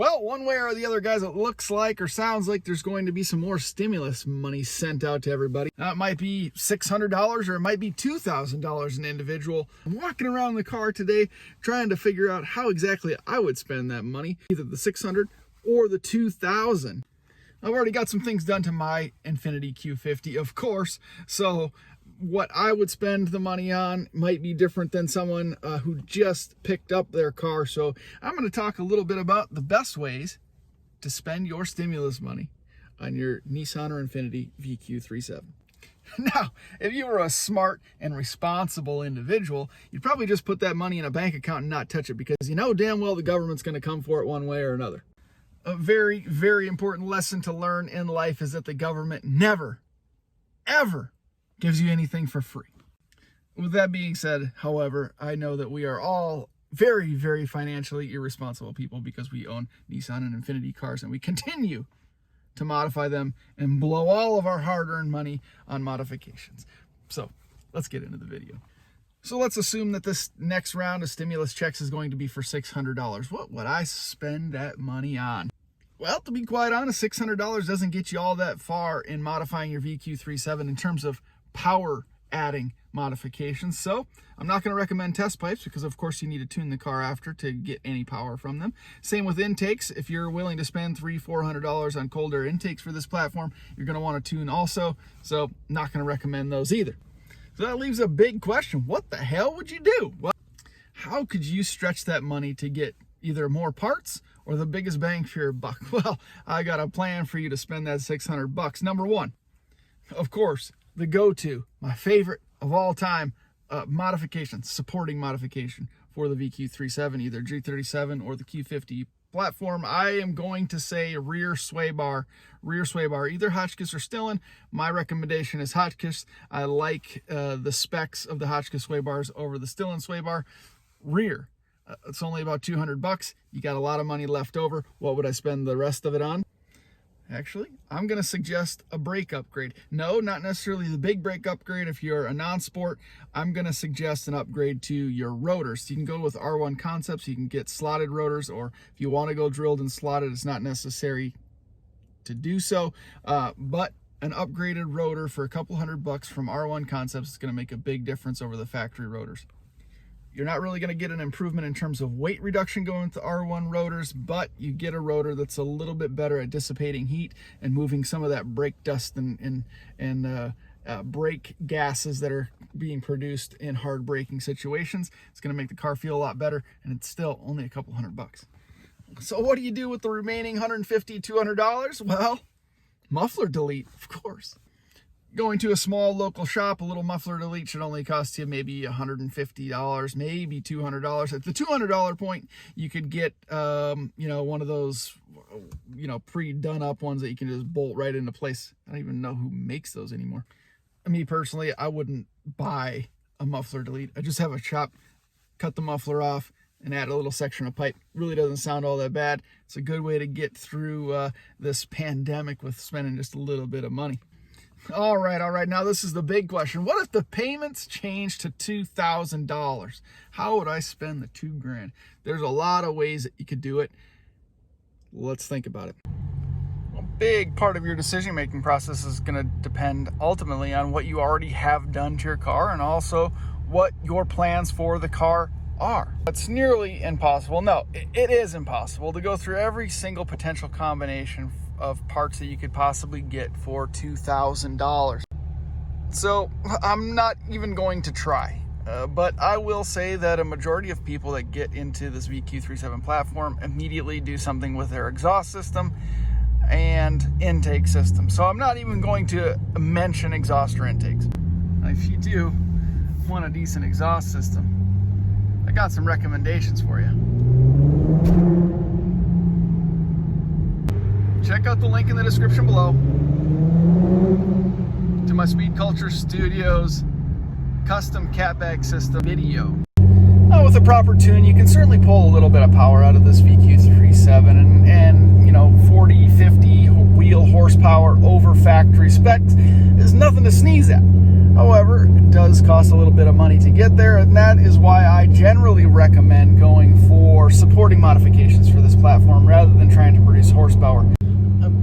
Well, one way or the other, guys, it looks like or sounds like there's going to be some more stimulus money sent out to everybody. It might be $600 or it might be $2,000 an individual. I'm walking around the car today trying to figure out how exactly I would spend that money, either the $600 or the $2,000. I've already got some things done to my Infiniti Q50, of course, so what I would spend the money on might be different than someone who just picked up their car. So I'm going to talk a little bit about the best ways to spend your stimulus money on your Nissan or Infiniti VQ37. Now, if you were a smart and responsible individual, you'd probably just put that money in a bank account and not touch it, because you know damn well the government's going to come for it one way or another. A very, very important lesson to learn in life is that the government never, ever gives you anything for free. With that being said, however, I know that we are all very, very financially irresponsible people because we own Nissan and Infiniti cars, and we continue to modify them and blow all of our hard-earned money on modifications. So let's get into the video. So let's assume that this next round of stimulus checks is going to be for $600. What would I spend that money on? Well, to be quite honest, $600 doesn't get you all that far in modifying your VQ37 in terms of power adding modifications. So I'm not going to recommend test pipes because of course you need to tune the car after to get any power from them. Same with intakes. If you're willing to spend $300-400 on cold air intakes for this platform, you're going to want to tune also. So not going to recommend those either. So that leaves a big question. What the hell would you do? Well, how could you stretch that money to get either more parts or the biggest bang for your buck? Well, I got a plan for you to spend that $600. Number one, of course, the go-to, my favorite of all time, modification, supporting modification for the VQ37, either G37 or the Q50 platform. I am going to say rear sway bar, either Hotchkiss or Stillen. My recommendation is Hotchkiss. I like the specs of the Hotchkiss sway bars over the Stillen sway bar. Rear, it's only about $200. You got a lot of money left over. What would I spend the rest of it on? Actually, I'm going to suggest a brake upgrade. No, not necessarily the big brake upgrade. If you're a non-sport, I'm going to suggest an upgrade to your rotors. You can go with R1 Concepts. You can get slotted rotors, or if you want to go drilled and slotted, it's not necessary to do so. But an upgraded rotor for a couple $100 from R1 Concepts is going to make a big difference over the factory rotors. You're not really going to get an improvement in terms of weight reduction going with the R1 rotors, but you get a rotor that's a little bit better at dissipating heat and moving some of that brake dust and brake gases that are being produced in hard braking situations. It's going to make the car feel a lot better, and it's still only a couple $100. So what do you do with the remaining $150-200? Well, muffler delete, of course. Going to a small local shop, a little muffler delete should only cost you maybe $150, maybe $200. At the $200 point, you could get, one of those, pre-done up ones that you can just bolt right into place. I don't even know who makes those anymore. Me personally, I wouldn't buy a muffler delete. I just have a shop, cut the muffler off, and add a little section of pipe. Really doesn't sound all that bad. It's a good way to get through this pandemic with spending just a little bit of money. All right. Now this is the big question. What if the payments change to $2,000? How would I spend the $2,000? There's a lot of ways that you could do it. Let's think about it. A big part of your decision-making process is going to depend ultimately on what you already have done to your car and also what your plans for the car are. It's nearly impossible. No, it is impossible to go through every single potential combination of parts that you could possibly get for $2,000. So I'm not even going to try, but I will say that a majority of people that get into this VQ37 platform immediately do something with their exhaust system and intake system. So I'm not even going to mention exhaust or intakes. If you do want a decent exhaust system, I got some recommendations for you. Check out the link in the description below to my Speed Culture Studios custom catbag system video. With a proper tune, you can certainly pull a little bit of power out of this VQ37 and 40, 50 wheel horsepower over factory specs is nothing to sneeze at. However, it does does cost a little bit of money to get there, and that is why I generally recommend going for supporting modifications for this platform rather than trying to produce horsepower.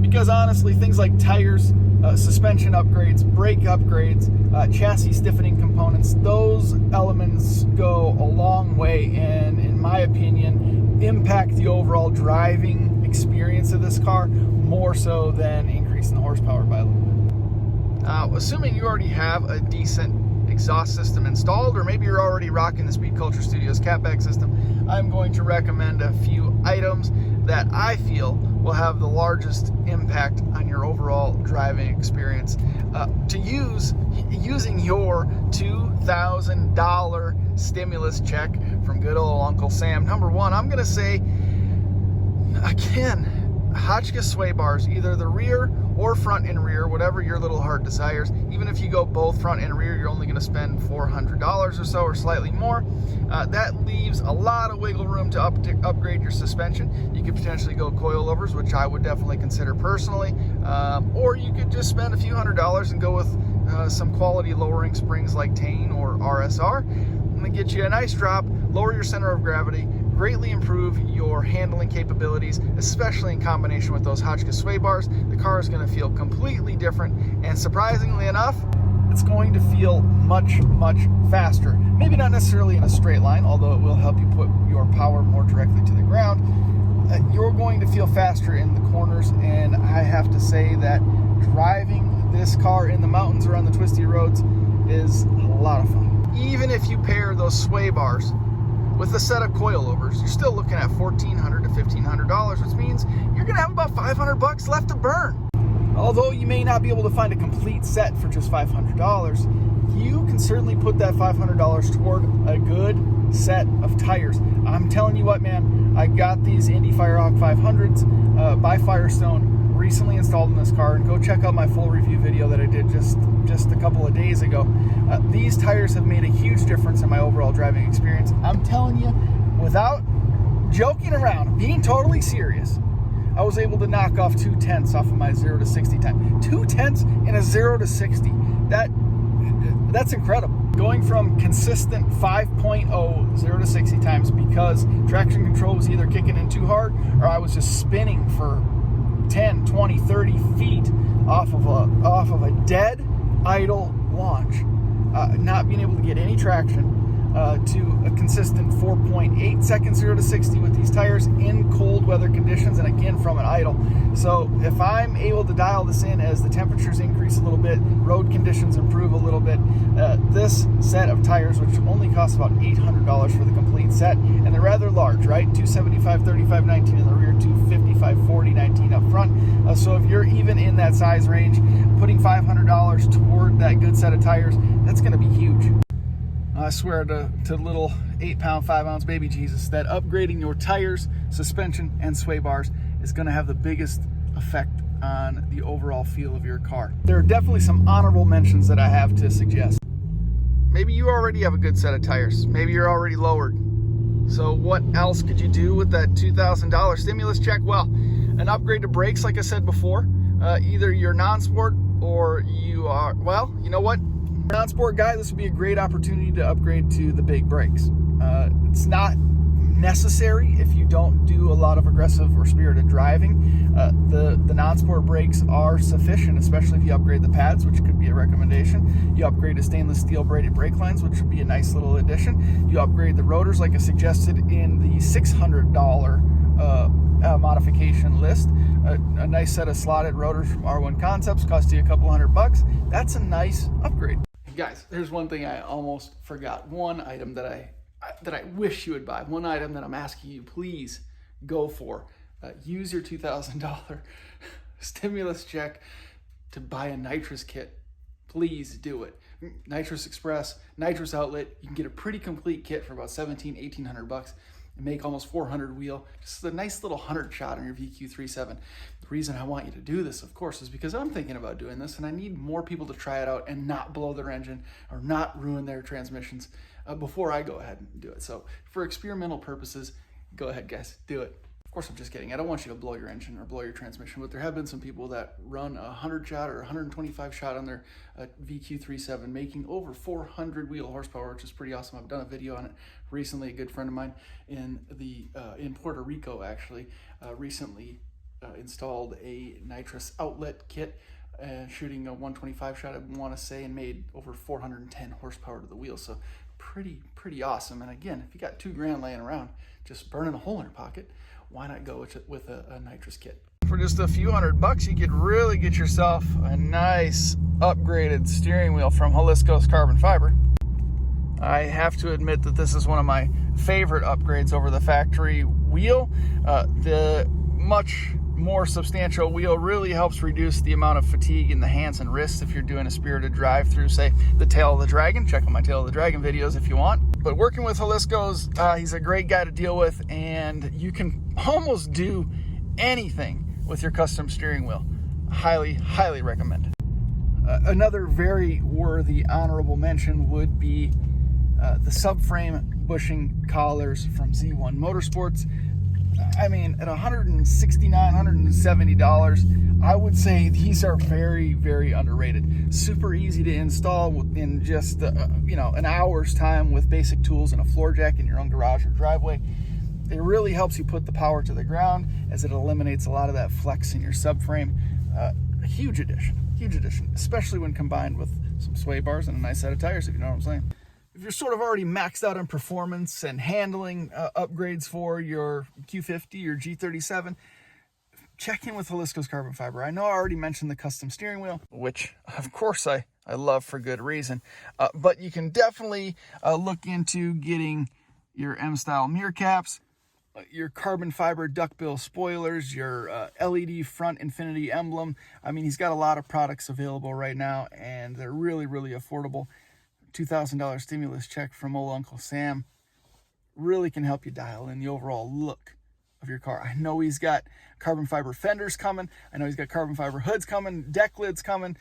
Because honestly, things like tires, suspension upgrades, brake upgrades, chassis stiffening components, those elements go a long way and, in my opinion, impact the overall driving experience of this car more so than increasing the horsepower by a little bit. Assuming you already have a decent exhaust system installed, or maybe you're already rocking the Speed Culture Studios catback system, I'm going to recommend a few items that I feel will have the largest impact on your overall driving experience. To using your $2,000 stimulus check from good old Uncle Sam. Number one, I'm gonna say, again, Hotchkiss sway bars, either the rear or front and rear, whatever your little heart desires. Even if you go both front and rear, you're only going to spend $400 or so, or slightly more. That leaves a lot of wiggle room to upgrade your suspension. You could potentially go coilovers, which I would definitely consider personally, or you could just spend a few $100s and go with some quality lowering springs like Tane or RSR. And then get you a nice drop, lower your center of gravity, greatly improve your handling capabilities, especially in combination with those Hotchkiss sway bars. The car is going to feel completely different, and surprisingly enough, it's going to feel much, much faster. Maybe not necessarily in a straight line, although it will help you put your power more directly to the ground. You're going to feel faster in the corners, and I have to say that driving this car in the mountains or on the twisty roads is a lot of fun. Even if you pair those sway bars with a set of coilovers, you're still looking at $1,400 to $1,500, which means you're gonna have about $500 left to burn. Although you may not be able to find a complete set for just $500, you can certainly put that $500 toward a good set of tires. I'm telling you what, man, I got these Indy Firehawk 500s by Firestone recently installed in this car, and go check out my full review video that I did just a couple of days ago. These tires have made a huge difference in my overall driving experience. I'm telling you, without joking around, being totally serious, I was able to knock off 2/10 off of my 0 to 60 time. 2/10 in a 0 to 60. That's incredible. Going from consistent 5.0 0 to 60 times because traction control was either kicking in too hard or I was just spinning for 10, 20, 30 feet off of a dead idle launch, not being able to get any traction, to a consistent 4.8 seconds 0 to 60 with these tires in cold weather conditions, and again from an idle. So if I'm able to dial this in as the temperatures increase a little bit, road conditions improve a little bit, this set of tires, which only costs about $800 for the complete set, and they're rather large, right? 275 35 19 in the rear, 255 40 19 up front. So if you're even in that size range, putting $500 toward that good set of tires, that's going to be huge. I swear to little 8-pound, 5-ounce baby Jesus that upgrading your tires, suspension, and sway bars is going to have the biggest effect on the overall feel of your car. There are definitely some honorable mentions that I have to suggest. Maybe you already have a good set of tires. Maybe you're already lowered. So what else could you do with that $2,000 stimulus check? Well, an upgrade to brakes, like I said before. Either you're non-sport or you are, well, you know what? Non-sport guy, this would be a great opportunity to upgrade to the big brakes. It's not necessary if you don't do a lot of aggressive or spirited driving. The non-sport brakes are sufficient, especially if you upgrade the pads, which could be a recommendation. You upgrade to stainless steel braided brake lines, which would be a nice little addition. You upgrade the rotors, like I suggested in the $600 modification list. A nice set of slotted rotors from R1 Concepts cost you a couple $100. That's a nice upgrade. Guys, there's one thing I almost forgot. One item that I wish you would buy. One item that I'm asking you, please go for. Use your $2,000 stimulus check to buy a Nitrous Kit. Please do it. Nitrous Express, Nitrous Outlet. You can get a pretty complete kit for about $1,800 and make almost 400 wheel. Just a nice little 100 shot on your VQ37. The reason I want you to do this, of course, is because I'm thinking about doing this and I need more people to try it out and not blow their engine or not ruin their transmissions before I go ahead and do it. So for experimental purposes, go ahead, guys, do it. Of course, I'm just kidding. I don't want you to blow your engine or blow your transmission, but there have been some people that run a 100 shot or 125 shot on their VQ37, making over 400 wheel horsepower, which is pretty awesome. I've done a video on it recently. A good friend of mine in Puerto Rico actually recently installed a nitrous outlet kit, shooting a 125 shot, I want to say, and made over 410 horsepower to the wheel. So pretty awesome. And again, if you got $2,000 laying around just burning a hole in your pocket, why not go with a nitrous kit? For just a few $100, you could really get yourself a nice upgraded steering wheel from Jalisco's carbon fiber. I have to admit that this is one of my favorite upgrades over the factory wheel. The much more substantial wheel really helps reduce the amount of fatigue in the hands and wrists if you're doing a spirited drive through, say, the Tail of the Dragon. Check out my Tail of the Dragon videos if you want. But working with Jalisco's, he's a great guy to deal with, and you can almost do anything with your custom steering wheel. Highly recommend it. Another very worthy honorable mention would be the subframe bushing collars from Z1 Motorsports. I mean, at $169, $170, I would say these are very underrated. Super easy to install in just an hour's time with basic tools and a floor jack in your own garage or driveway. It really helps you put the power to the ground, as it eliminates a lot of that flex in your subframe. A huge addition, especially when combined with some sway bars and a nice set of tires, if you know what I'm saying. If you're sort of already maxed out on performance and handling upgrades for your Q50 or G37, check in with Jalisco's carbon fiber. I know I already mentioned the custom steering wheel, which of course I love for good reason, but you can definitely look into getting your M-style mirror caps, your carbon fiber duckbill spoilers, your LED front infinity emblem. I mean, he's got a lot of products available right now, and they're really affordable. $2,000 stimulus check from old Uncle Sam really can help you dial in the overall look of your car. I know he's got carbon fiber fenders coming. I know he's got carbon fiber hoods coming, deck lids coming.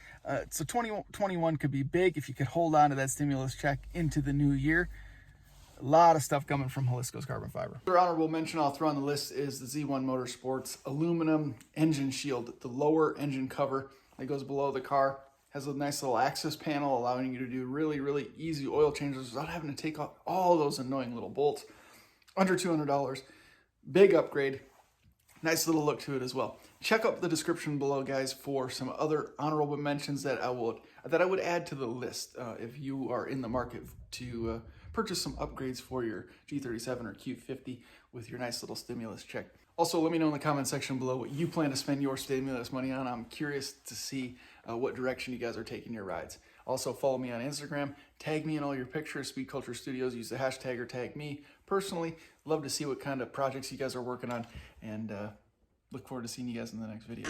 So 2021 could be big if you could hold on to that stimulus check into the new year. A lot of stuff coming from Jalisco's carbon fiber. Another honorable mention I'll throw on the list is the Z1 Motorsports aluminum engine shield, the lower engine cover that goes below the car. Has a nice little access panel allowing you to do really easy oil changes without having to take off all those annoying little bolts. Under $200, big upgrade, nice little look to it as well. Check out the description below, guys, for some other honorable mentions that I would add to the list if you are in the market to purchase some upgrades for your G37 or Q50 with your nice little stimulus check. Also, let me know in the comment section below what you plan to spend your stimulus money on. I'm curious to see what direction you guys are taking your rides. Also, follow me on Instagram. Tag me in all your pictures, Speed Culture Studios. Use the hashtag or tag me. Personally, love to see what kind of projects you guys are working on, and look forward to seeing you guys in the next video.